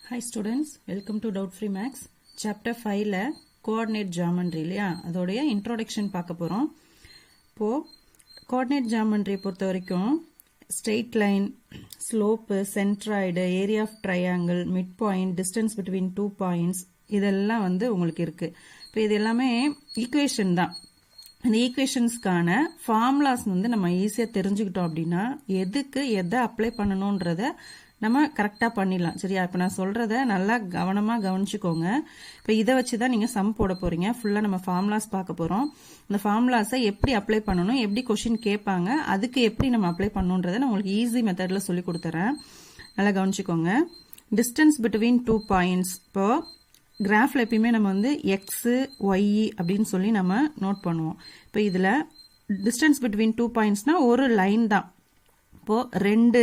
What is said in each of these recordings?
Hi students, welcome to Doubt Free Max. Chapter 5ல coordinate geometry இல்லையா அதோடைய introduction பார்க்க போறோம். இப்போ coordinate geometry பொறுத்த வரைக்கும் straight line, slope, centroid, area of triangle, midpoint, distance between two points இதெல்லாம் உங்களுக்கு இருக்கு. இப்போ இது எல்லாமே equation தான். இந்த ஈக்குவேஷன்ஸ்க்கான ஃபார்முலாஸ் நம்ம ஈஸியாக தெரிஞ்சுக்கிட்டோம் அப்படின்னா எதுக்கு எதை அப்ளை பண்ணணுன்றத நம்ம கரெக்டாக பண்ணிடலாம். சரியா? இப்போ நான் சொல்கிறத நல்லா கவனமாக கவனிச்சுக்கோங்க. இப்போ இதை வச்சு தான் நீங்கள் சம் போட போகிறீங்க. ஃபுல்லாக நம்ம ஃபார்முலாஸ் பார்க்க போகிறோம். இந்த ஃபார்முலாஸை எப்படி அப்ளை பண்ணணும், எப்படி கொஷின் கேட்பாங்க, அதுக்கு எப்படி நம்ம அப்ளை பண்ணணுன்றதை நான் உங்களுக்கு ஈஸி மெத்தடில் சொல்லி கொடுத்துறேன். நல்லா கவனிச்சுக்கோங்க. Distance between two points. இப்போ கிராஃபில் எப்பயுமே நம்ம எக்ஸு ஒய் அப்படின்னு சொல்லி நம்ம நோட் பண்ணுவோம். இப்போ இதில் டிஸ்டன்ஸ் பிட்வீன் டூ பாயிண்ட்ஸ்னா ஒரு லைன் தான். இப்போ ரெண்டு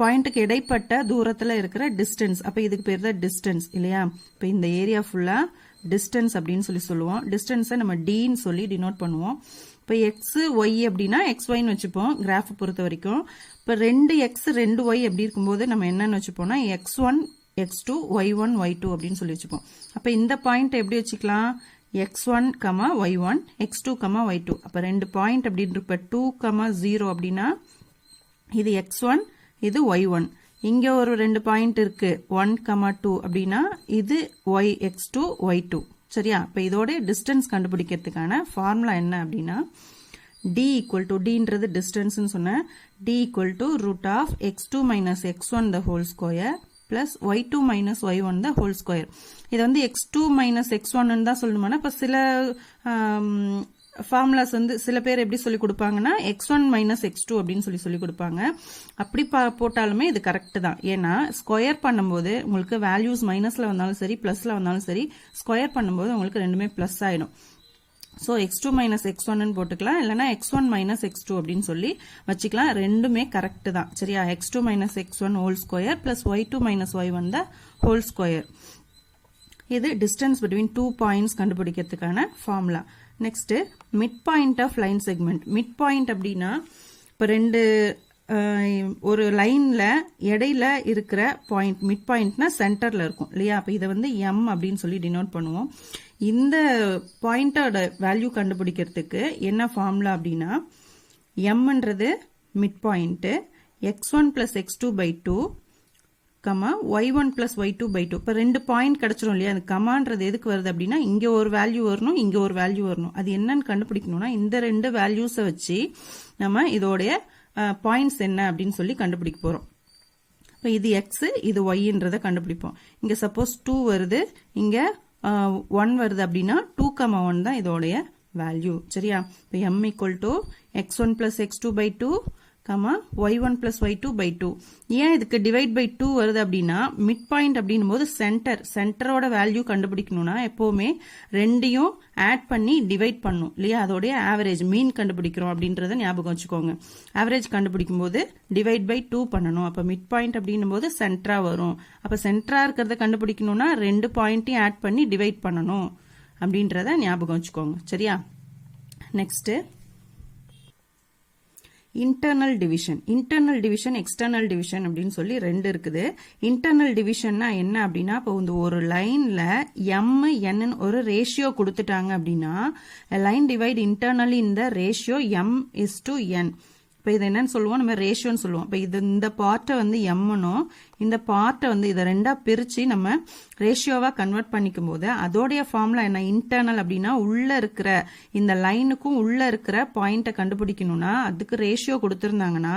பாயிண்ட்டுக்கு இடைப்பட்ட தூரத்தில் இருக்கிற டிஸ்டன்ஸ். அப்போ இதுக்கு பேர் தான் டிஸ்டன்ஸ் இல்லையா? இப்போ இந்த ஏரியா ஃபுல்லாக டிஸ்டன்ஸ் அப்படின்னு சொல்லுவோம். டிஸ்டன்ஸை நம்ம டின்னு சொல்லி டினோட் பண்ணுவோம். இப்போ எக்ஸ் ஒய் அப்படின்னா எக்ஸ் ஒய்ன்னு வச்சுப்போம் கிராஃப் பொறுத்த வரைக்கும். இப்போ ரெண்டு எக்ஸ் ரெண்டு ஒய் எப்படி இருக்கும்போது நம்ம என்னன்னு வச்சுப்போம்னா x1 x2 y1 y2 அப்படின்னு சொல்லி வச்சுப்போம். அப்போ இந்த பாயிண்ட் எப்படி வச்சுக்கலாம்? x1, y1, x2, y2. அப்போ ரெண்டு பாயிண்ட் அப்படின்னு இப்போ 2, 0 அப்படின்னா இது x1, இது y1. இங்க ஒரு ரெண்டு பாயிண்ட் இருக்கு 1, 2 அப்படின்னா இது x2, y2. சரியா? இப்போ இதோட டிஸ்டன்ஸ் கண்டுபிடிக்கிறதுக்கான ஃபார்முலா என்ன அப்படின்னா d equal to dன்றது டிஸ்டன்ஸ் சொன்ன d equal to root of x2 minus x1 the whole square plus y2 minus y1 the whole square. இது x2 minus x1 தான் சொல்லணுமானா இப்ப சில ஃபார்முலாஸ் சில பேர் எப்படி சொல்லி கொடுப்பாங்கன்னா x1 minus x2 அப்படின்னு சொல்லி கொடுப்பாங்க. அப்படி போட்டாலுமே இது கரெக்ட் தான். ஏன்னா ஸ்கொயர் பண்ணும்போது உங்களுக்கு வேல்யூஸ் மைனஸ்ல வந்தாலும் சரி பிளஸ்ல வந்தாலும் சரி ஸ்கொயர் பண்ணும்போது உங்களுக்கு ரெண்டுமே பிளஸ் ஆயிடும். ஸோ x2 மைனஸ் x1 போட்டுக்கலாம், இல்லைனா x1 மைனஸ் x2 அப்படின்னு சொல்லி வச்சுக்கலாம். ரெண்டுமே கரெக்ட் தான். சரியா? x2 minus x1 whole square plus y2 minus y1 the whole square. இது டிஸ்டன்ஸ் பிட்வீன் டூ பாயிண்ட்ஸ் கண்டுபிடிக்கிறதுக்கான formula. Next mid point of line segment. Mid point அப்படின்னா இப்போ ரெண்டு ஒரு லைன்ல இடையில இருக்கிற பாயிண்ட். மிட் பாயிண்ட்னா சென்டர்ல இருக்கும் இல்லையா? அப்ப இதை m அப்படின்னு சொல்லி டினோட் பண்ணுவோம். இந்த பாயிண்டோட வேல்யூ கண்டுபிடிக்கிறதுக்கு என்ன ஃபார்முலா அப்படின்னா mன்றது mid point, x1 plus x2 by 2, y1 plus y2 by 2. இப்போ ரெண்டு பாயிண்ட் கிடைச்சிரும் இல்லையா? அந்த கமான்றது எதுக்கு வருது அப்படின்னா இங்க ஒரு வேல்யூ வரணும், இங்க ஒரு வேல்யூ வரணும். அது என்னன்னு கண்டுபிடிக்கணும்னா இந்த ரெண்டு வேல்யூஸை வச்சு நம்ம இதோடைய பாயிண்ட்ஸ் என்ன அப்படின்னு சொல்லி கண்டுபிடிக்க போறோம். இப்போ இது எக்ஸ், இது ஒய்ன்றத கண்டுபிடிப்போம். இங்க சப்போஸ் 2 வருது, இங்க 1 வருது அப்படின்னா 2, 1 தான் இதோடைய வேல்யூ. சரியா? இப்போ m equal to x1 plus x2 by 2, y1 plus y2 by 2. ஏன் இதுக்கு டிவைட் பை 2 வருது அப்படின்னா மிட் பாயிண்ட் அப்படின்னும் போது சென்டரோட வேல்யூ கண்டுபிடிக்கணும்னா எப்பவுமே ரெண்டையும் ஆட் பண்ணி டிவைட் பண்ணும் இல்லையா? அதோடைய ஆவரேஜ் மீன் கண்டுபிடிக்கிறோம் அப்படின்றத ஞாபகம் வச்சுக்கோங்க. ஆவரேஜ் கண்டுபிடிக்கும் போது டிவைட் பை 2 பண்ணணும். அப்ப மிட் பாயிண்ட் அப்படின்னும் போது சென்டரா வரும். அப்ப சென்டரா இருக்கிறத கண்டுபிடிக்கணும்னா ரெண்டு பாயிண்ட்டையும் ஆட் பண்ணி டிவைட் பண்ணணும் அப்படின்றத ஞாபகம் வச்சுக்கோங்க. சரியா? Next internal division, external division அப்படின்னு சொல்லி ரெண்டு இருக்குது. இன்டர்னல் டிவிஷன்னா என்ன அப்படின்னா இப்போ ஒரு லைன்ல m n ஒரு ரேஷியோ கொடுத்துட்டாங்க அப்படின்னா லைன் டிவைட் இன்டர்னலி இந்த ratio m is to n. இப்போ இது என்னன்னு சொல்லுவோம்? நம்ம ரேஷியோன்னு சொல்லுவோம். இப்போ இது இந்த பார்ட்டை எம்னும் இந்த பார்ட்டை இதை ரெண்டா பிரிச்சு நம்ம ரேஷியோவா கன்வெர்ட் பண்ணிக்கும் போது அதோடைய ஃபார்முலா என்ன? இன்டர்னல் அப்படின்னா உள்ள இருக்கிற இந்த லைனுக்கும் உள்ள இருக்கிற பாயிண்ட்டை கண்டுபிடிக்கணும்னா அதுக்கு ரேஷியோ கொடுத்திருந்தாங்கன்னா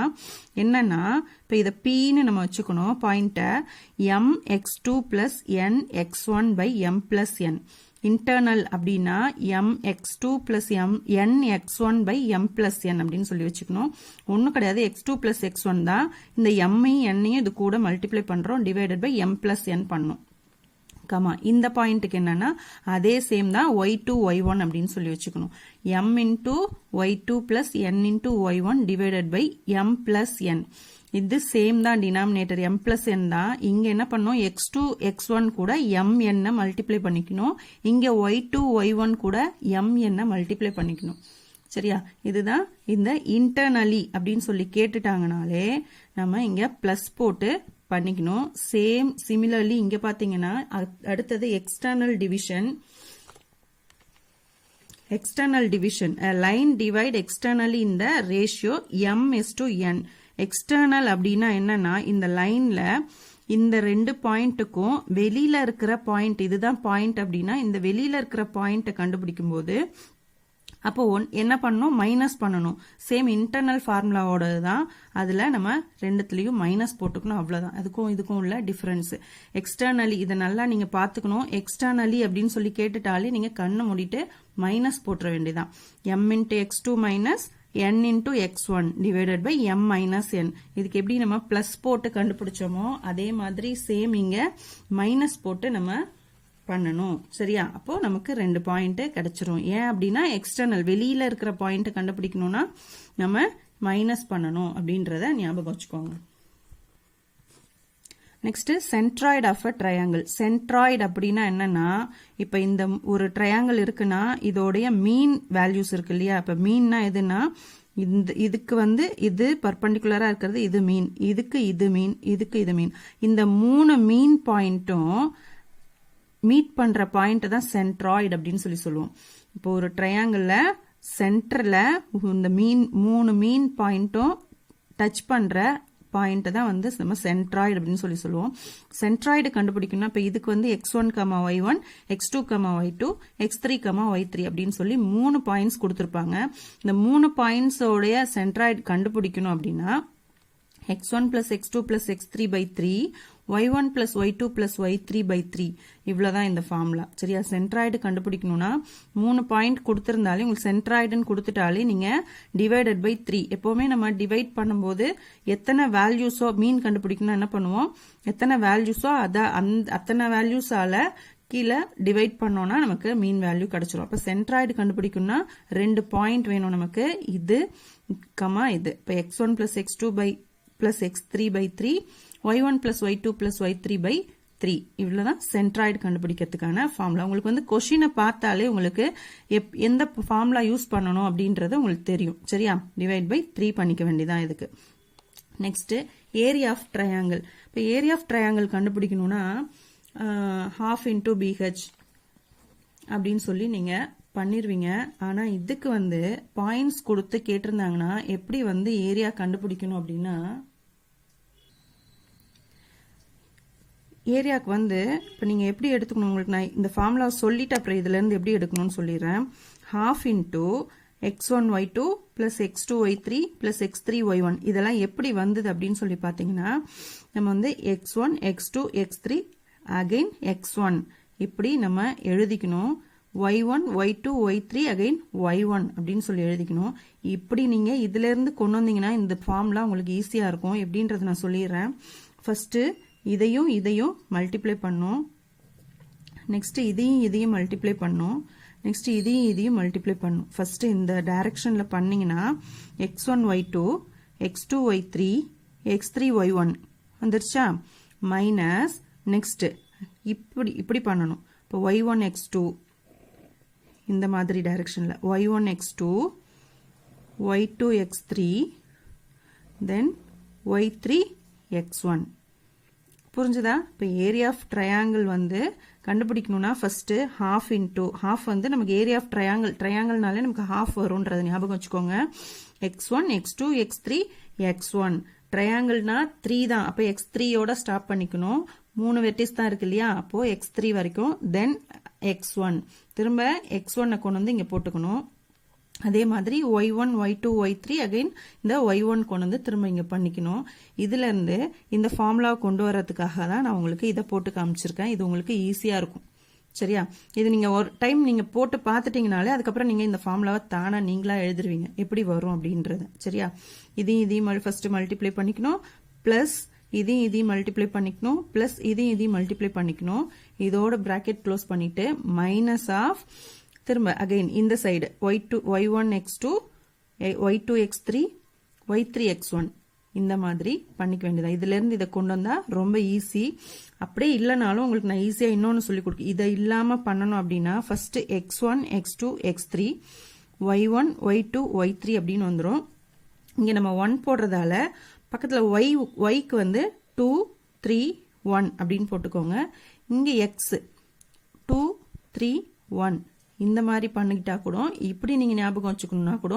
என்னன்னா இப்போ இதை pன்னு நம்ம வச்சுக்கணும். பாயிண்ட்டை mx2 plus nx1 by m plus n. Internal அப்படின்னா mx2 plus nx1 by m plus n அப்படின்னு சொல்லி வச்சுக்கணும். ஒன்னும் கிடையாது, x2 பிளஸ் x1 தான். இந்த m-ஐயும் n-ஐயும் இது கூட மல்டிப்ளை பண்றோம், divided by m plus n பண்ணும். இந்த பாயிண்ட்டுக்கு என்னன்னா அதே சேம் தான் y2 y1 அப்படின்னு சொல்லி வச்சுக்கணும். m into y2 plus n into y1 divided by m plus n. இது சேம் தான், டினாமினேட்டர் m பிளஸ் n தான். இங்க என்ன பண்ணோம்? x2 x1 கூட m n மல்டிப்ளை பண்ணிக்கணும். இங்க y2 y1 கூட m n மல்டிப்ளை பண்ணிக்கணும். சரியா? இதுதான் இந்த இன்டர்னலி அப்படின்னு சொல்லி கேட்டுட்டாங்கனாலே நம்ம இங்க பிளஸ் போட்டு பண்ணிக்கணும். சிமிலர்லி இங்க பாத்தீங்கன்னா அடுத்தது external division. External division, a line divide externally in the ratio m:n. External அப்படின்னா என்னன்னா இந்த லைன்ல இந்த ரெண்டு பாயிண்ட்டுக்கும் வெளியில இருக்கிற பாயிண்ட், இதுதான் பாயிண்ட் அப்படின்னா இந்த வெளியில இருக்கிற பாயிண்ட்டை கண்டுபிடிக்கும் போது அப்போ என்ன பண்ணணும், மைனஸ் பண்ணணும். சேம் இன்டர்னல் ஃபார்முலாவோட தான், அதுல நம்ம ரெண்டுத்துலயும் மைனஸ் போட்டுக்கணும், அவ்வளவுதான். அதுக்கும் இதுக்கும் உள்ள டிஃபரன்ஸ். எக்ஸ்டர்னலி இதை நல்லா நீங்க பாத்துக்கணும். எக்ஸ்டர்னலி அப்படின்னு சொல்லி கேட்டுட்டாலே நீங்க கண்ணை மூடிட்டு மைனஸ் போட்டுற வேண்டியதான். m into x2 minus n into x1 divided by m minus n. இதுக்கு எப்படி நம்ம பிளஸ் போட்டு கண்டுபிடிச்சோமோ அதே மாதிரி சேம் இங்க மைனஸ் போட்டு நம்ம பண்ணணும். சரியா? அப்போ நமக்கு 2 பாயிண்ட் கிடைச்சிரும். ஏன் அப்படின்னா எக்ஸ்டர்னல் வெளியில இருக்கிற பாயிண்ட் கண்டுபிடிக்கணும்னா நம்ம மைனஸ் பண்ணணும் அப்படின்றத ஞாபகம் வச்சுக்கோங்க. Next centroid of a triangle. Centroid அப்படின்னா என்னன்னா, இப்ப இந்த ஒரு ட்ரையாங்கிள் இருக்குன்னா இதோடைய மீன் வேல்யூஸ் இருக்கு இல்லையா? இப்ப மீன்னா எதுனா இதுக்கு இது பர்பண்டிகுலரா இருக்கிறது இது மீன், இதுக்கு இது மீன், இதுக்கு இது மீன். இந்த 3 மீன் பாயிண்ட்டும் மீட் பண்ற பாயிண்ட் தான் சென்ட்ராய்டு அப்படின்னு சொல்லுவோம். இப்போ ஒரு ட்ரையாங்கிள்ல சென்டர்ல இந்த 3 மீன் பாயிண்ட்டும் டச் பண்ற பாயிண்ட் தான் நம்ம சென்ட்ராய்டு அப்படின்னு சொல்லுவோம். சென்ட்ராய்டு கண்டுபிடிக்கணும்னா இப்ப இதுக்கு x1, y1, x2, y2, x3, y3 அப்படின்னு சொல்லி 3 பாயிண்ட்ஸ் கொடுத்திருப்பாங்க. இந்த 3 பாயிண்ட்ஸோடைய சென்ட்ராய்டு கண்டுபிடிக்கணும் அப்படின்னா x1 plus x2 plus x3 by 3, y1 plus y2 plus y3 by 3. இவ்வளவுதான் இந்த ஃபார்முலா. சரியா? சென்ட்ராய்டு கண்டுபிடிக்கணும்னா 3 பாயிண்ட் கொடுத்திருந்தாலே உங்களுக்கு சென்ட்ராய்டுன்னு கொடுத்துட்டாலே நீங்க டிவைடட் பை 3. எப்பவுமே நம்ம டிவைட் பண்ணும்போது எத்தனை வேல்யூஸோ மீன் கண்டுபிடிக்கணும் என்ன பண்ணுவோம், எத்தனை வேல்யூஸோ அத்தனை வேல்யூஸால கீழே டிவைட் பண்ணோம்னா நமக்கு மீன் வேல்யூ கிடைச்சிரும். அப்ப சென்ட்ராய்டு கண்டுபிடிக்கணும்னா 2 பாயிண்ட் வேணும் நமக்கு, இது இது. இப்ப x1 plus x2 by plus x3 by 3, y1 plus y2 plus y3 by 3. இவ்வளவுதான் சென்ட்ராய்டு கண்டுபிடிக்கிறதுக்கான ஃபார்முலா. உங்களுக்கு கொஸ்டினை பார்த்தாலே உங்களுக்கு எந்த ஃபார்முலா யூஸ் பண்ணணும் அப்படின்றது உங்களுக்கு தெரியும். சரியா? டிவைட் பை 3 பண்ணிக்க வேண்டியதான் இதுக்கு. Next area of triangle. இப்ப ஏரியா ஆஃப் ட்ரையாங்கிள் கண்டுபிடிக்கணும்னா half into BH அப்படின்னு சொல்லி நீங்க பண்ணிருவீங்க. ஆனா இதுக்கு பாயிண்ட்ஸ் கொடுத்து கேட்டிருந்தாங்கன்னா எப்படி ஏரியா கண்டுபிடிக்கணும் அப்படின்னா, ஏரியாவுக்கு இப்ப நீங்க எப்படி எடுத்துக்கணும், உங்களுக்கு நான் இந்த ஃபார்முலா சொல்லிட்டு அப்புறம் இதுல இருந்து எப்படி எடுக்கணும்னு சொல்லிடுறேன். half into x1 y2 plus x2 y3 plus x3 y1 இதெல்லாம் எப்படி வந்தது அப்படின்னு சொல்லி பாத்தீங்கன்னா, நம்ம x1 x2 x3 again x1 இப்படி நம்ம எழுதிக்கணும். y1 y2 y3 again y1 அப்படின்னு சொல்லி எழுதிக்கணும். இப்படி நீங்க இதுல இருந்து கொண்டு வந்தீங்கன்னா இந்த ஃபார்முலா உங்களுக்கு ஈஸியா இருக்கும். எப்படின்றது நான் சொல்லிடுறேன். ஃபர்ஸ்ட் இதையும் மல்டிப்ளை பண்ணும், நெக்ஸ்ட் இதையும் மல்டிப்ளை பண்ணும், நெக்ஸ்ட் இதையும் மல்டிப்ளை பண்ணும். ஃபர்ஸ்ட் இந்த டைரக்ஷன்ல பண்ணீங்கன்னா x1 y2 x2 y3 x3 y1 வந்துருச்சா? மைனஸ் நெக்ஸ்ட் இப்படி பண்ணணும். இப்போ y1 x2 இந்த மாதிரி டைரக்ஷன்ல y1 x2 y2 x3 then y3 x1. புரிஞ்சுதா? இப்போ ஏரியா ஆஃப் ட்ரையாங்கிள் கண்டுபிடிக்கணும்னா ஃபர்ஸ்ட் half into half நமக்கு ஏரியா ஆஃப் ட்ரையாங்கிள்னாலே நமக்கு half வரும்ன்றது ஞாபகம் வச்சுக்கோங்க. x1 x2 x3 x1 ட்ரையாங்கிள்னா 3 தான். அப்போ x3 யோட ஸ்டாப் பண்ணிக்கணும். 3 வெர்டிஸ் தான் இருக்கு இல்லையா? அப்போ x3 வரைக்கும் தென் x1 திரும்ப x1 கொண்டு இங்க போட்டுக்கணும். அதே மாதிரி y1 y2 y3 அகைன் இந்த y1 கொண்டு திரும்ப இங்க பண்ணிக்கணும். இதுல இருந்து இந்த ஃபார்முலா கொண்டு வரதுக்காக தான் நான் உங்களுக்கு இதை போட்டு காமிச்சிருக்கேன். இது உங்களுக்கு ஈஸியா இருக்கும். சரியா? இது நீங்க ஒரு டைம் நீங்க போட்டு பார்த்துட்டீங்கனாலே அதுக்கப்புறம் நீங்க இந்த ஃபார்முலாவை தானா நீங்களா எழுதுருவீங்க எப்படி வரும் அப்படின்றது. சரியா? இதையும் ஃபர்ஸ்ட் மல்டிப்ளை பண்ணிக்கணும், பிளஸ் இதையும் மல்டிப்ளை பண்ணிக்கணும், பிளஸ் இதையும் மல்டிப்ளை பண்ணிக்கணும். இதோட பிராக்கெட் க்ளோஸ் பண்ணிட்டு மைனஸ் ஆஃப் திரும்ப அகைன் இந்த side y1 x2 y2 x3 y3 x1 இந்த மாதிரி பண்ணிக்க வேண்டியதா. இதுல இருந்து இதை கொண்டு வந்தா ரொம்ப ஈஸி. அப்படியே இல்லைனாலும் உங்களுக்கு நான் ஈஸியா இன்னொன்னு சொல்லி கொடுக்க, இதை இல்லாம பண்ணணும் அப்படின்னா first x1 x2 x3 y1 y2 y3 அப்படின்னு வந்துரும். இங்க நம்ம 1 போடுறதால பக்கத்துல yக்கு வந்து 2 3 1 அப்படின்னு போட்டுக்கோங்க. இங்க x 2 3 1 இந்த மாதிரி பண்ணிக்கிட்டா கூட இப்படி நீங்க ஞாபகம் வச்சுக்கணும்னா கூட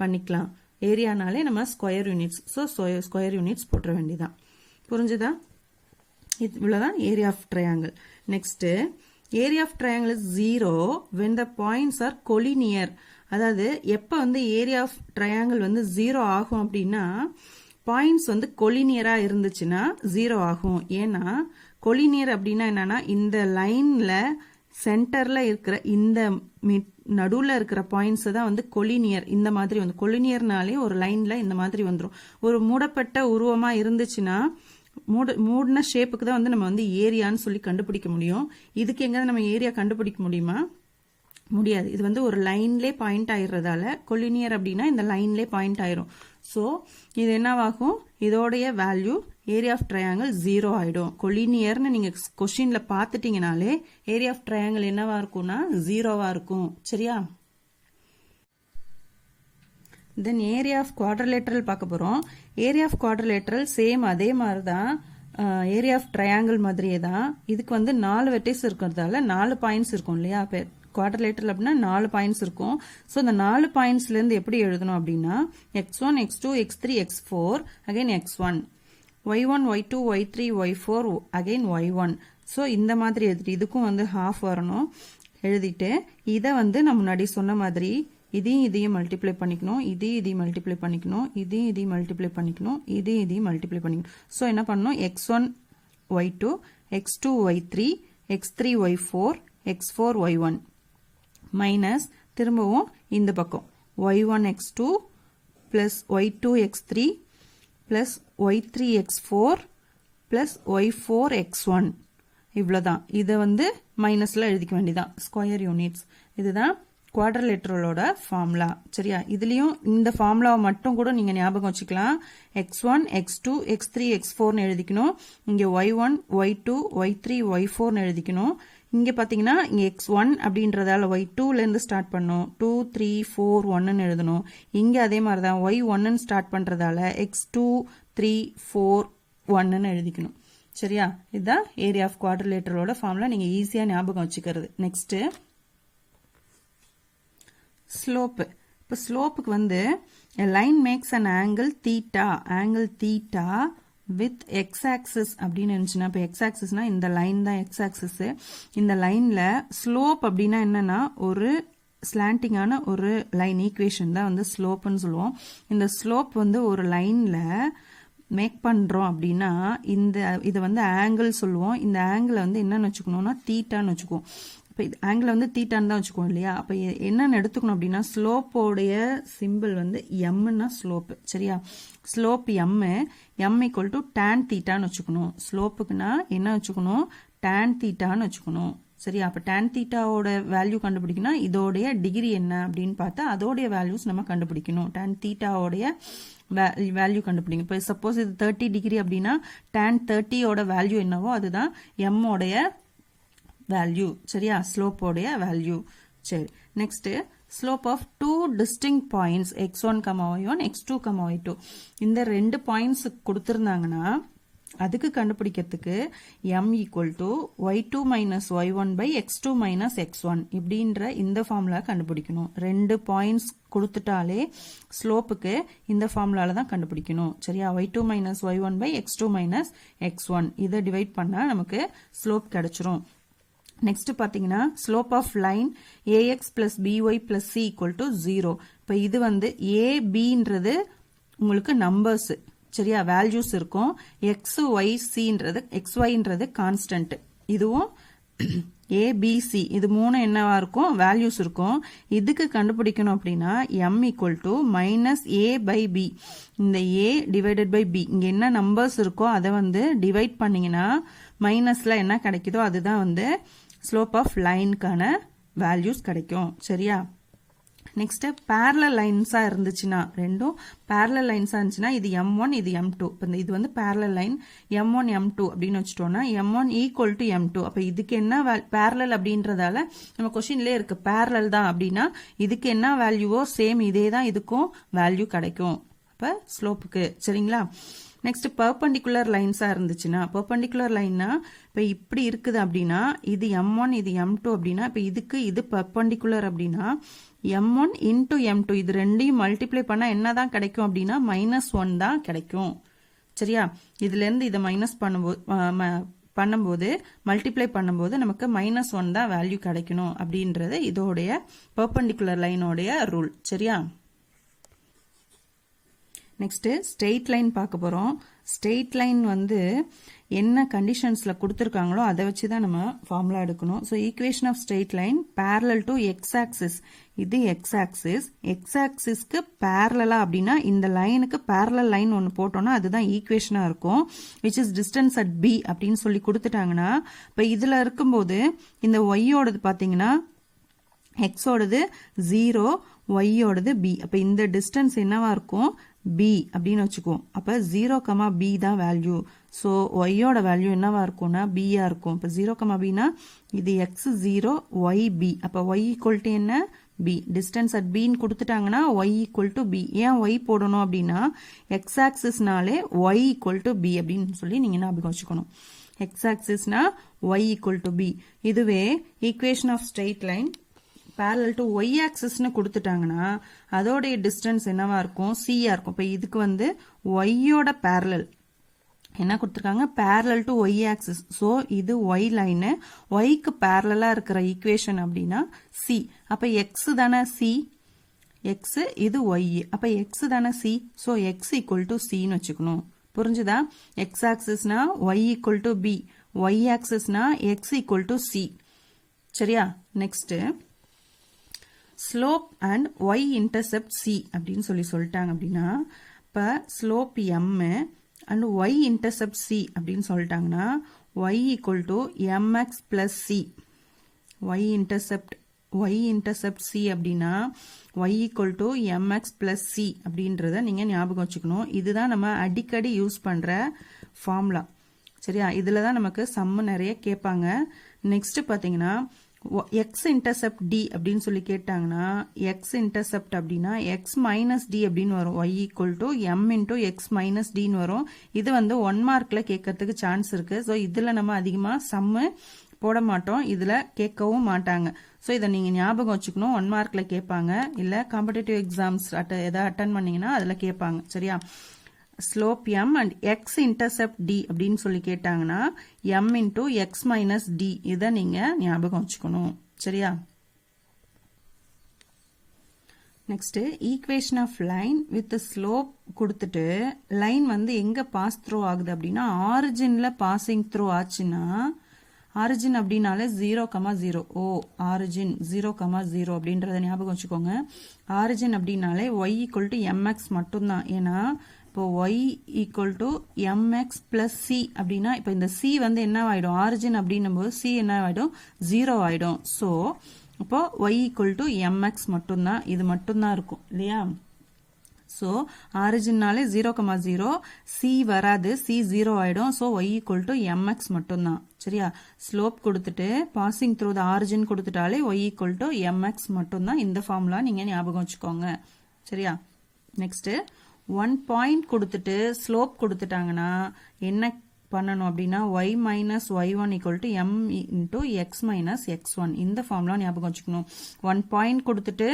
பண்ணிக்கலாம். ஏரியானாலே நம்ம square units, so square units போட்டுற வேண்டியதான். புரிஞ்சுதா? இவ்வளவுதான் area of triangle. Next, area of triangle is 0 when the points are collinear. அதாவது எப்ப வந்து ஏரியா ஆஃப் ட்ரையாங்கிள் வந்து 0 ஆகும் அப்படின்னா பாயிண்ட்ஸ் வந்து கொலினியரா இருந்துச்சுன்னா 0 ஆகும். ஏன்னா கொலினியர் அப்படின்னா என்னன்னா இந்த லைன்ல சென்டர்ல இருக்கிற இந்த நடுவுல இருக்கிற பாயிண்ட்ஸ் தான் வந்து கொலினியர். இந்த மாதிரி வந்து கொலினியர்னாலே ஒரு லைன்ல இந்த மாதிரி வந்துடும். ஒரு மூடப்பட்ட உருவமா இருந்துச்சுன்னா மூடின ஷேப்புக்கு தான் வந்து நம்ம வந்து ஏரியான்னு சொல்லி கண்டுபிடிக்க முடியும். இதுக்கு எங்க நம்ம ஏரியா கண்டுபிடிக்க முடியுமா? முடியாது. இது வந்து ஒரு லைன்லே பாயிண்ட் ஆயிடுறதால கொலினியர் அப்படின்னா இந்த லைன்லே பாயிண்ட் ஆயிரும். ஸோ இது என்னவாகும்? இதோடைய வேல்யூ ஏரியா ஆஃப் ட்ரையாங்கிள் 0 ஆயிடும். கொலினியர்னு நீங்க கொஸ்டின்ல பாத்துட்டீங்கனாலே ஏரியா ஆஃப் ட்ரையாங்கிள் என்னவா இருக்கும்னா 0வா இருக்கும். சரியா? தென் ஏரியா ஆஃப் குவாட்ரிலேட்டரல் பார்க்க போறோம். ஏரியா ஆஃப் குவாட்ரிலேட்டரல் சேம் அதே மாதிரி தான், ஏரியா ஆஃப் ட்ரையாங்கிள் மாதிரியே தான். இதுக்கு வந்து 4 வெர்டெக்ஸ் இருக்கிறதால 4 பாயிண்ட்ஸ் இருக்கும் இல்லையா? குவாட்ரிலேட்டரல் அப்படின்னா 4 பாயிண்ட்ஸ் இருக்கும். ஸோ இந்த 4 பாயிண்ட்ஸ்ல இருந்து எப்படி எழுதணும் அப்படின்னா x1 x2 x3 x4 again x1 y1 y2 y3 y4 again y1. So இந்த மாதிரி எழுதிட்டு இதுக்கும் வந்து ஹாஃப் வரணும். எழுதிட்டு இதை வந்து நான் முன்னாடி சொன்ன மாதிரி இதையும் மல்டிப்ளை பண்ணிக்கணும், இதையும் மல்டிப்ளை பண்ணிக்கணும், இதையும் மல்டிப்ளை பண்ணிக்கணும், இதையும் மல்டிப்ளை பண்ணிக்கணும். ஸோ என்ன பண்ணணும்? x1 y2 x2 y3 x3 y4 x4 y1 minus திரும்பவும் இந்த பக்கம் y1 x2 plus y2 x3 plus y3 x4 plus y4 x1. இவ்வளவுதான். இதை வந்து மைனஸ்ல எழுதிக்க வேண்டியதான். Square units. இதுதான் குவாட்ரிலேட்டரலோட ஃபார்முலா. சரியா? இதுலயும் இந்த ஃபார்முலாவை மட்டும் கூட நீங்க ஞாபகம் வச்சுக்கலாம். x1 x2 x3 x4 எழுதிக்கணும். இங்க y1 y2 y3 y4 எழுதிக்கணும். இங்க பாத்தீங்கன்னா இங்க x1 அப்படின்றதால y2ல இருந்து ஸ்டார்ட் பண்ணும், 2 3 4 1 எழுதணும். இங்க அதே மாதிரி தான் y1 ஸ்டார்ட் பண்றதால x2 3 4 1 எழுதிக்கணும். சரியா? இதுதான் ஏரியா ஆஃப் குவாட்ரிலேட்டரலோட ஃபார்முலா. நீங்க ஈஸியா ஞாபகம் வச்சுக்கிறது. Next slope. இப்ப ஸ்லோப்புக்கு வந்து a line makes an angle theta with x axis அப்படின்னு இருந்துச்சுன்னா, இப்ப x axisனா இந்த லைன் தான் x axis. இந்த லைன்ல ஸ்லோப் அப்படின்னா என்னன்னா ஒரு ஸ்லாண்டிங்கான ஒரு லைன் ஈக்குவேஷன் தான் வந்து ஸ்லோப்னு சொல்லுவோம். இந்த ஸ்லோப் வந்து ஒரு லைன்ல மேக் பண்றோம் அப்படின்னா இது வந்து ஆங்கிள் சொல்லுவோம். இந்த ஆங்கிள் வந்து என்னன்னு வச்சுக்கணும்னா தீட்டான்னு வச்சுக்குவோம். இப்போ ஆங்கிள் வந்து தீட்டான்னு தான் வச்சுக்குவோம் இல்லையா? அப்போ என்னன்னு எடுத்துக்கணும் அப்படின்னா ஸ்லோப்போடைய சிம்பிள் வந்து எம்னா ஸ்லோப். சரியா? Slope m equal to tan தீட்டான்னு வச்சுக்கணும். ஸ்லோப்புக்குன்னா என்ன வச்சுக்கணும்? டேன் தீட்டான்னு வச்சுக்கணும். சரியா? அப்ப tan தீட்டாவோட வேல்யூ கண்டுபிடிக்கணும். இதோடைய டிகிரி என்ன அப்படின்னு பார்த்தா அதோடைய வேல்யூஸ் நம்ம கண்டுபிடிக்கணும். tan தீட்டாவோடைய வேல்யூ கண்டுபிடிக்கணும். இப்போ சப்போஸ் இது 30 டிகிரி அப்படின்னா tan 30ஓட வேல்யூ என்னவோ அதுதான் m உடைய வேல்யூ. சரியா? ஸ்லோப்போடைய வேல்யூ. சரி, next slope of 2 distinct points x1, y1, x2, y2. இந்த 2 பாயிண்ட்ஸ் கொடுத்திருந்தாங்கன்னா அதுக்கு கண்டுபிடிக்கிறதுக்கு m equal to y2 minus y1 by x2 minus x1 இப்படின்ற இந்த ஃபார்முலா கண்டுபிடிக்கணும். 2 பாயிண்ட்ஸ் கொடுத்துட்டாலே ஸ்லோப்புக்கு இந்த ஃபார்முலால தான் கண்டுபிடிக்கணும். சரியா? y2 minus y1 by x2 minus x1 இதை டிவைட் பண்ணா நமக்கு ஸ்லோப் கிடைச்சிரும். நெக்ஸ்ட் பாத்தீங்கன்னா slope of line ax plus by plus c equal to 0. இப்ப இது வந்து a bன்றது உங்களுக்கு நம்பர்ஸ். சரியா? வேல்யூஸ் இருக்கும். x y cன்றது xyன்றது கான்ஸ்டன்ட். இதுவும் a b c இது மூணு என்னவா இருக்கும்? வேல்யூஸ் இருக்கும். இதுக்கு கண்டுபிடிக்கணும் அப்படின்னா m equal to minus a by b. இந்த a டிவைடட் பை b இங்க என்ன நம்பர்ஸ் இருக்கோ அதை வந்து டிவைட் பண்ணீங்கன்னா மைனஸ்ல என்ன கிடைக்குதோ அதுதான் வந்து ஸ்லோப் ஆஃப் லைனுக்கான வேல்யூஸ் கிடைக்கும். சரியா? நெக்ஸ்ட் parallel லைன்ஸா இருந்துச்சுன்னா ரெண்டும் parallel லைன்ஸா இருந்துச்சுன்னா இது m1 இது m2 இப்போ இது வந்து parallel லைன் m1 m2 அப்படின்னு வச்சுட்டோம்னா m1 ஈக்குவல் டு m2 அப்ப இதுக்கு என்ன parallel அப்படின்றதால நம்ம क्वेश्चनலயே இருக்கு parallel தான் அப்படின்னா இதுக்கு என்ன வேல்யூவோ சேம் இதே தான் இதுக்கும் வேல்யூ கிடைக்கும் அப்ப ஸ்லோப்புக்கு சரிங்களா நெக்ஸ்ட் பெர்பெண்டிகுலர் லைன்ஸா இருந்துச்சுன்னா பெர்பெண்டிகுலர் லைன்னா இப்போ இப்படி இருக்குது அப்படின்னா இது m1 இது m2 அப்படின்னா இப்போ இதுக்கு இது பெர்பெண்டிகுலர் அப்படின்னா m1 இன்டூ m2 இது ரெண்டையும் மல்டிப்ளை பண்ணா என்னதான் கிடைக்கும் அப்படின்னா -1 தான் கிடைக்கும் சரியா இதுல இருந்து இதை மைனஸ் பண்ணும்போது மல்டிப்ளை பண்ணும்போது நமக்கு -1 தான் வேல்யூ கிடைக்கணும் அப்படின்றது இதோடைய பெர்பெண்டிகுலர் லைனோடைய ரூல் சரியா நெக்ஸ்ட் ஸ்ட்ரெயிட் லைன் பார்க்க போறோம் ஸ்ட்ரெயிட் லைன் வந்து என்ன கண்டிஷன்ஸ்ல கொடுத்திருக்காங்களோ அதை வச்சு தான் நம்ம ஃபார்முலா எடுக்கணும் so equation of straight line parallel to X axis இது எக்ஸ் ஆக்சிஸ்க்கு பேரலா அப்படின்னா இந்த லைனுக்கு பேரலல் லைன் ஒன்று போட்டோம்னா அதுதான் ஈக்குவேஷனா இருக்கும் which is distance at B அப்படின்னு சொல்லி கொடுத்துட்டாங்கன்னா இப்போ இதுல இருக்கும்போது இந்த ஒய்யோடது பாத்தீங்கன்னா எக்ஸோடது 0 ஒய்யோடது பி அப்ப இந்த டிஸ்டன்ஸ் என்னவா இருக்கும் b அப்படின்னு வச்சுக்குவோம் அப்ப 0, b தான் வேல்யூ சோ ஒய்யோட வேல்யூ என்னவா இருக்கும்னா b ஆ இருக்கும் இப்ப 0, b னா இது x0 y b அப்ப y ஈக்குவல் டு என்ன b டிஸ்டன்ஸ் அட் b ன்னு கொடுத்துட்டாங்கன்னா y ஈக்குவல் டு b ஏன் y போடணும் அப்படின்னா x ஆக்சிஸ்னாலே y ஈக்குவல் டு b அப்படின்னு சொல்லி நீங்க ஞாபகம் வச்சுக்கணும் x ஆக்சிஸ்னா y ஈக்குவல் டு b இதுவே equation of straight line parallel to y axis னு கொடுத்துட்டாங்கன்னா அதோடைய டிஸ்டன்ஸ் என்னவா இருக்கும் c ஆ இருக்கும் இப்ப இதுக்கு வந்து y யோட parallel என்ன கொடுத்திருக்காங்க parallel to y axis so இது y லைன் y க்கு parallel ஆ இருக்கிற ஈக்குவேஷன் அப்படினா c அப்ப x தான c x இது y அப்ப x தான c so x equal to c னு வெச்சுக்கணும் புரிஞ்சுதா x axis னா y equal to b y axis னா x equal to c சரியா next slope and y intercept c அப்படின்னு சொல்லிட்டாங்க அப்படின்னா இப்ப slope m and y intercept c அப்படின்னு சொல்லிட்டாங்கன்னா y equal to mx plus c y intercept c அப்படின்னா y equal to mx plus c அப்படின்றத நீங்க ஞாபகம் வச்சுக்கணும் இதுதான் நம்ம அடிக்கடி யூஸ் பண்ற ஃபார்முலா சரியா இதுல தான் நமக்கு சம் நிறைய கேட்பாங்க நெக்ஸ்ட் பாத்தீங்கன்னா x intercept d அப்படின்னு சொல்லி கேட்டாங்கன்னா x intercept அப்படின்னா x minus d அப்படின்னு வரும் y equal to m into x minus d ன்னு வரும் இது வந்து 1 மார்க்ல கேட்கறதுக்கு சான்ஸ் இருக்கு சோ இதுல நம்ம அதிகமா சம் போட மாட்டோம் இதுல கேட்கவும் மாட்டாங்க சோ இத நீங்க ஞாபகம் வச்சுக்கணும் 1 மார்க்ல கேட்பாங்க இல்ல காம்படிட்டிவ் எக்ஸாம்ஸ் எதை அட்டெண்ட் பண்ணீங்கன்னா அதுல கேட்பாங்க சரியா slope m and x intercept d அப்படின்னு சொல்லி கேட்டாங்கன்னா m into x minus d இதை நீங்க ஞாபகம் வச்சுக்கணும் சரியா next equation of line with slope கொடுத்துட்டு லைன் வந்து எங்க பாஸ் த்ரூ ஆகுது அப்படின்னா ஆரிஜின்ல பாசிங் த்ரூ ஆச்சுன்னா ஆரிஜின் அப்படின்னாலே 0, ஓ ஆரிஜின் 0, அப்படின்றத ஞாபகம் வச்சுக்கோங்க ஆரிஜின் அப்படின்னாலே y equal to mx மட்டும்தான் ஏன்னா இப்போ y equal to mx plus c அப்படின்னா இப்போ இந்த c வந்து என்ன ஆயிடும் ஆரிஜின் அப்படின்னும் போது c என்ன ஆயிடும் 0 ஆயிடும் சோ இப்போ y equal to mx மட்டும்தான் இது மட்டும்தான் இருக்கும் இல்லையா சோ ஆரிஜின்னாலே 0, c வராது c 0 ஆயிடும் so y equal to mx மட்டும்தான் சரியா ஸ்லோப் கொடுத்துட்டு பாசிங் த்ரூ த ஆரிஜின் கொடுத்துட்டாலே y equal to mx மட்டும்தான் இந்த ஃபார்முலா நீங்க ஞாபகம் வச்சுக்கோங்க சரியா நெக்ஸ்ட் 1 பாயிண்ட் கொடுத்துட்டு ஸ்லோப் கொடுத்துட்டாங்கன்னா என்ன பண்ணணும் அப்படின்னா y minus y1 equal to m into x minus x1 இந்த ஃபார்முலா ஞாபகம் வச்சுக்கணும் 1 பாயிண்ட் கொடுத்துட்டு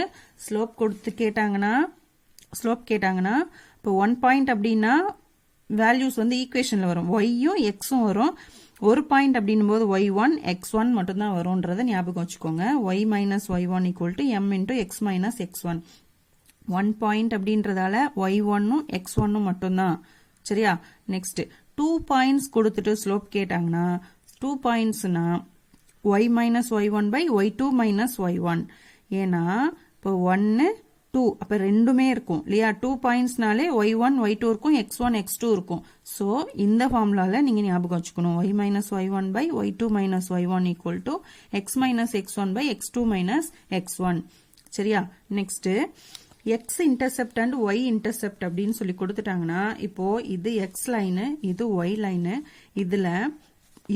ஸ்லோப் கொடுத்து கேட்டாங்கன்னா இப்போ 1 பாயிண்ட் அப்படின்னா வேல்யூஸ் வந்து ஈக்குவேஷன்ல வரும் yயும் xம் வரும் ஒரு பாயிண்ட் அப்படின்னும் போது y1 x1 மட்டும்தான் வரும்ன்றத ஞாபகம் வச்சுக்கோங்க y minus y1 equal to m into x minus x1 1 point அப்படின்றதால y1 x1 மட்டும்தான் சரியா நெக்ஸ்ட் 2 பாயிண்ட்ஸ் கொடுத்துட்டு ஸ்லோப் கேட்டாங்கன்னா 2 பாயிண்ட்ஸ்னா y minus y1 by y2 minus y1 ஏன்னா இப்போ 1 2 அப்ப ரெண்டுமே இருக்கும் இல்லையா 2 பாயிண்ட்ஸ்னாலே y1 y2 இருக்கும் x1 x2 இருக்கும் சோ இந்த ஃபார்முலால நீங்க ஞாபகம் வச்சுக்கணும் y minus y1 by y2 minus y1 equal to x minus x1 by x2 minus x1 சரியா? Next X intercept and Y intercept அப்படின்னு சொல்லி கொடுத்துட்டாங்கன்னா இப்போ இது எக்ஸ் லைனு, இது ஒய் லைனு, இதுல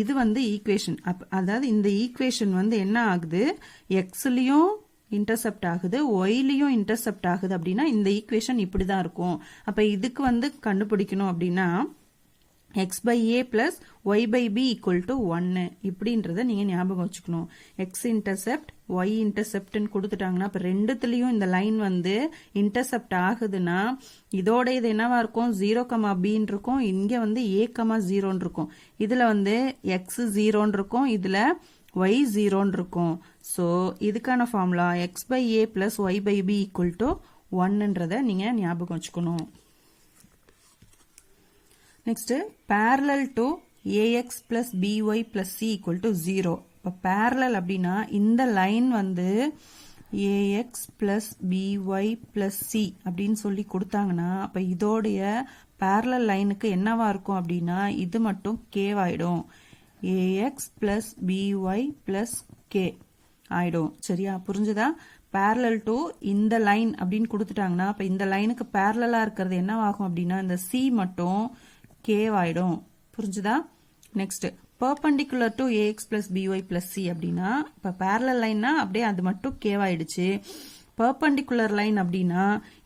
இது வந்து ஈக்குவேஷன். அதாவது இந்த ஈக்குவேஷன் வந்து என்ன ஆகுது, எக்ஸ்லயும் இன்டர்செப்ட் ஆகுது, ஒய்லயும் இன்டர்செப்ட் ஆகுது அப்படின்னா இந்த ஈக்குவேஷன் இப்படிதான் இருக்கும். அப்ப இதுக்கு வந்து கண்டுபிடிக்கணும் அப்படின்னா x by a plus y by b equal to 1 இப்படின்றத நீங்க ஞாபகம் வச்சுக்கணும். x intercept y intercept கொடுத்துட்டாங்கன்னா அப்ப ரெண்டுத்துலயும் இந்த லைன் வந்து இன்டர்செப்ட் ஆகுதுன்னா இதோட இது என்னவா இருக்கும், 0, b இருக்கும், இங்க வந்து a, 0 இருக்கும். இதுல வந்து x 0 இருக்கும், இதுல y 0 இருக்கும். சோ இதுக்கான formula x by a plus y by b equal to 1ன்றத நீங்க ஞாபகம் வச்சுக்கணும். Next parallel to ax plus by plus c equal to 0. இப்போ parallel அப்படின்னா இந்த லைன் வந்து ax plus by plus c அப்படின்னு சொல்லி கொடுத்தாங்கன்னா அப்ப இதோடைய parallel லைனுக்கு என்னவா இருக்கும் அப்படின்னா இது மட்டும் k ஆயிடும். ax plus by plus k ஆயிடும். சரியா? புரிஞ்சுதா? parallel to இந்த லைன் அப்படின்னு கொடுத்துட்டாங்கன்னா அப்ப இந்த லைனுக்கு parallel இருக்கிறது என்னவாகும் அப்படின்னா இந்த c மட்டும் k ஆயிடும். புரிஞ்சுதா? Next perpendicular to ax plus by plus c அப்படின்னா இப்ப parallel லைன்னா அப்படியே அது மட்டும் k ஆயிடுச்சு. perpendicular லைன் அப்படின்னா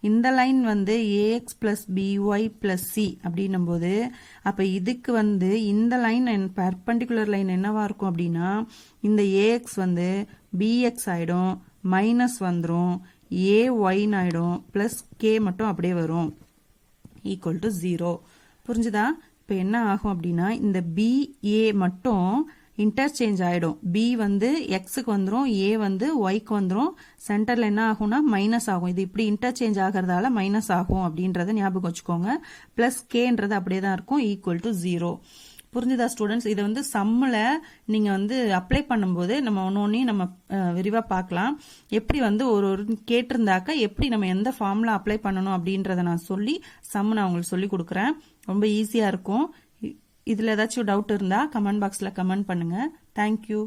இந்த லைன் வந்து ax plus by plus c அப்படின்னும் போது அப்ப இதுக்கு வந்து இந்த லைன் perpendicular லைன் என்னவா இருக்கும் அப்படின்னா இந்த ax வந்து bx ஆயிடும், மைனஸ் வந்துரும், ay ஆயிடும், பிளஸ் k மட்டும் அப்படியே வரும், ஈக்குவல் டு 0. புரிஞ்சுதா? இப்ப என்ன ஆகும் அப்படின்னா இந்த BA மட்டும் இன்டர்சேஞ்ச் ஆயிடும். B வந்து எக்ஸுக்கு வந்துரும், A வந்து ஒய்க்கு வந்துரும், சென்டர்ல என்ன ஆகும்னா மைனஸ் ஆகும். இது இப்படி இன்டர்சேஞ்ச் ஆகிறதால மைனஸ் ஆகும் அப்படின்றத ஞாபகம் வச்சுக்கோங்க. பிளஸ் கேன்றது அப்படியே தான் இருக்கும், ஈக்குவல் டு 0. புரிஞ்சுதா ஸ்டூடெண்ட்ஸ்? இதை வந்து சம்மில் நீங்க வந்து அப்ளை பண்ணும்போது நம்ம ஒன்னொன்னையும் நம்ம விரிவா பார்க்கலாம். எப்படி வந்து ஒரு கேட்டிருந்தாக்க எப்படி நம்ம எந்த ஃபார்முலா அப்ளை பண்ணணும் அப்படின்றத நான் சொல்லி சம் நான் உங்களுக்கு சொல்லி கொடுக்குறேன். ரொம்ப ஈஸியா இருக்கும். இதுல ஏதாச்சும் டவுட் இருந்தா கமெண்ட் பாக்ஸ்ல கமெண்ட் பண்ணுங்க. தேங்க்யூ.